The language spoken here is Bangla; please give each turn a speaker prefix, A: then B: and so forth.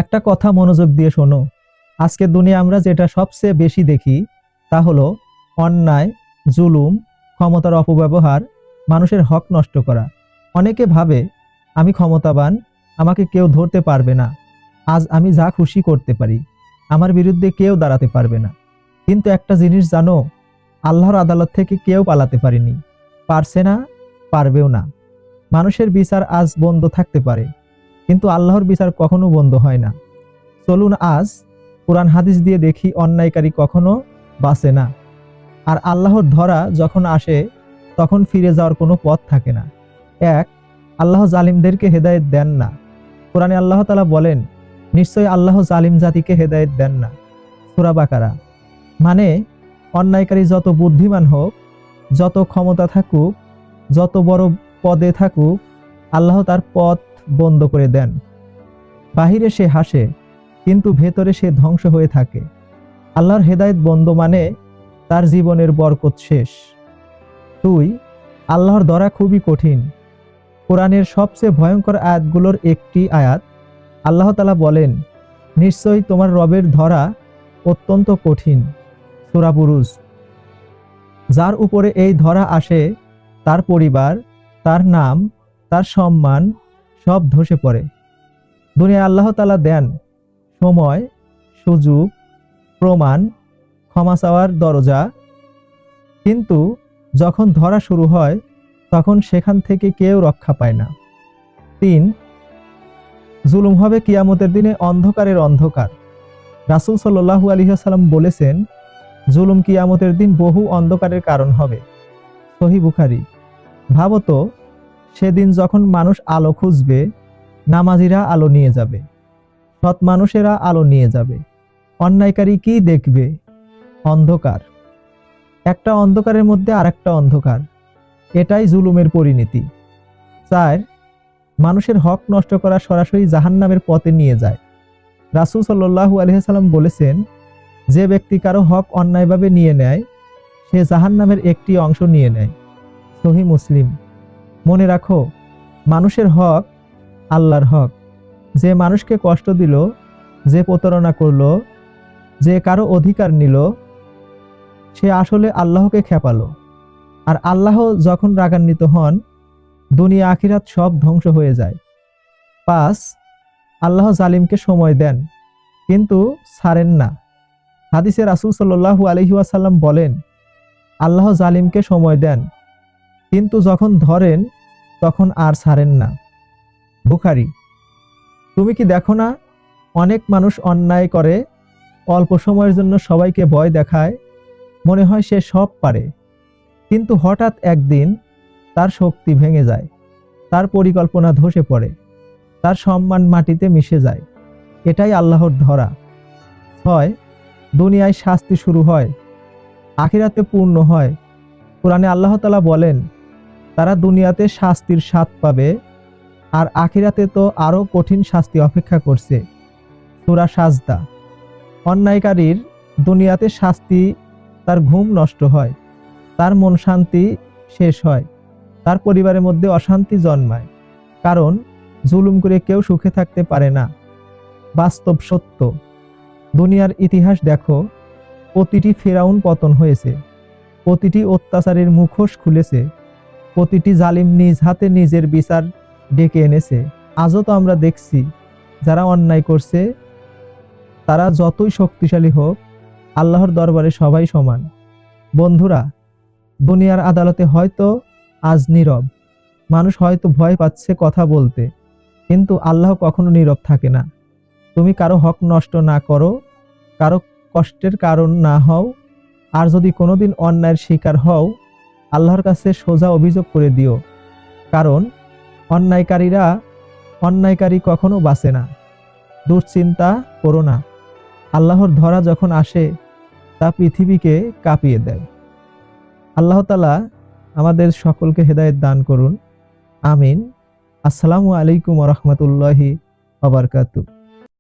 A: একটা কথা মনোযোগ দিয়ে শোনো। আজকে দুনিয়া আমরা যেটা সবচেয়ে বেশি দেখি তা হলো অন্যায়, জুলুম, ক্ষমতার অপব্যবহার, মানুষের হক নষ্ট করা। অনেকে ভাবে আমি ক্ষমতাবান, আমাকে কেউ ধরতে পারবে না, আজ আমি যা খুশি করতে পারি, আমার বিরুদ্ধে কেউ দাঁড়াতে পারবে না। কিন্তু একটা জিনিস জানো, আল্লাহর আদালত থেকে কেউ পালাতে পারেনি, পারছে না, পারবেও না। মানুষের বিচার আজ বন্ধ থাকতে পারে, কিন্তু আল্লাহর বিচার কখনো বন্ধ হয় না। চলুন আজ কোরআন হাদিস দিয়ে দেখি অন্যায়কারী কখনো বাঁচে না, আর আল্লাহর ধরা যখন আসে তখন ফিরে যাওয়ার কোনো পথ থাকে না। এক, আল্লাহ জালিমদেরকে হেদায়েত দেন না। কোরআনে আল্লাহ তাআলা বলেন, নিশ্চয়ই আল্লাহ জালিম জাতিকে হেদায়েত দেন না। সূরা বাকারা। মানে অন্যায়কারী যত বুদ্ধিমান হোক, যত ক্ষমতা থাকুক, যত বড় পদে থাকুক, আল্লাহ তার পথ বন্ধ করে দেন। বাহিরে সে হাসে, কিন্তু ভেতরে সে ধ্বংস হয়ে থাকে। আল্লাহর হেদায়েত বন্ধ মানে তার জীবনের বরকত শেষ। দুই, আল্লাহর ধরা খুবই কঠিন। কোরআনের সবচেয়ে ভয়ঙ্কর আয়াতগুলোর একটি আয়াত, আল্লাহ তাআলা বলেন, নিশ্চয়ই তোমার রবের ধরা অত্যন্ত কঠিন। সূরা বুরুজ। যার উপরে এই ধরা আসে তার পরিবার, তার নাম, তার সম্মান সব ধসে পড়ে। দুনিয়ায় আল্লাহ তাআলা দেন সময়, সুযোগ, প্রমাণ, ক্ষমা চাওয়ার দরজা, কিন্তু যখন ধরা শুরু হয় তখন সেখান থেকে কেউ রক্ষা পায় না। তিন, জুলুম হবে কিয়ামতের দিনে অন্ধকারের অন্ধকার। রাসূল সাল্লাল্লাহু আলাইহি ওয়াসাল্লাম বলেছেন, জুলুম কিয়ামতের দিন বহু অন্ধকারের কারণ হবে। সহিহ বুখারী। ভাবো তো, সেদিন যখন মানুষ আলো খুঁজবে, নামাজিরা আলো নিয়ে যাবে, সৎ মানুষেরা আলো নিয়ে যাবে, অন্যায়কারী কি দেখবে? অন্ধকার। একটা অন্ধকারের মধ্যে আরেকটা অন্ধকার, এটাই জুলুমের পরিণতি। চার, মানুষের হক নষ্ট করা সরাসরি জাহান্নামের পথে নিয়ে যায়। রাসূল সাল্লাল্লাহু আলাইহি ওয়াসাল্লাম বলেছেন, যে ব্যক্তি কারো হক অন্যায়ভাবে নিয়ে নেয়, সে জাহান্নামের একটি অংশ নিয়ে নেয়। সহিহ মুসলিম। মনে রাখো, মানুষের হক আল্লাহর হক। যে মানুষকে কষ্ট দিল, যে প্রতারণা করলো, যে কারো অধিকার নিল, সে আসলে আল্লাহকে খেপালো। আর আল্লাহ যখন রাগান্বিত হন, দুনিয়া আখিরাত সব ধ্বংস হয়ে যায়। পাঁচ, আল্লাহ জালিমকে সময় দেন, কিন্তু ছাড়েন না। হাদিসে রাসূল সাল্লাল্লাহু আলাইহি ওয়াসাল্লাম বলেন, আল্লাহ জালিমকে সময় দেন, কিন্তু যখন ধরেন তখন আর ছাড়েন না। বুখারী। তুমি কি দেখো না, অনেক মানুষ অন্যায় করে, অল্প সময়ের জন্য সবাইকে ভয় দেখায়, মনে হয় সে সব পারে, কিন্তু হঠাৎ একদিন তার শক্তি ভেঙে যায়, তার পরিকল্পনা ধসে পড়ে, তার সম্মান মাটিতে মিশে যায়। এটাই আল্লাহর ধরা। হয় দুনিয়ায় শাস্তি শুরু হয়, আখিরাতে পূর্ণ হয়। কোরআনে আল্লাহ তাআলা বলেন, তারা দুনিয়াতে শাস্তির স্বাদ পাবে, আর আখিরাতে তো আরো কঠিন শাস্তি অপেক্ষা করছে। সূরা সাজদা। অন্যায়কারীর দুনিয়াতে শাস্তি, তার ঘুম নষ্ট হয়, তার মন শান্তি শেষ হয়, তার পরিবারের মধ্যে অশান্তি জন্মায়, কারণ জুলুম করে কেউ সুখে থাকতে পারে না। বাস্তব সত্য। দুনিয়ার ইতিহাস দেখো, প্রতিটি ফিরাউন পতন হয়েছে, প্রতিটি অত্যাচারের মুখোশ খুলেছে, প্রতিটি জালিম নিজ হাতে নিজের বিচার ডেকে এনেছে। আজও তো আমরা দেখছি, যারা অন্যায় করছে তারা যতই শক্তিশালী হোক, আল্লাহর দরবারে সবাই সমান। বন্ধুরা, দুনিয়ার আদালতে হয়তো আজ নীরব, মানুষ হয়তো ভয় পাচ্ছে কথা বলতে, কিন্তু আল্লাহ কখনো নীরব থাকে না। তুমি কারো হক নষ্ট না করো, কারো কষ্টের কারণ না হও, আর যদি কোনোদিন অন্যায়ের শিকার হও, আল্লাহর কাছে সোজা অভিযোগ করে দিও, কারণ অন্যায়কারী কখনো বাঁচে না। দুশ্চিন্তা করো না, আল্লাহর ধরা যখন আসে তা পৃথিবীকে কাঁপিয়ে দেয়। আল্লাহ তাআলা আমাদের সকলকে হেদায়েত দান করুন। আমিন। আসসালামু আলাইকুম ওয়া রাহমাতুল্লাহি ওয়া বারাকাতুহু।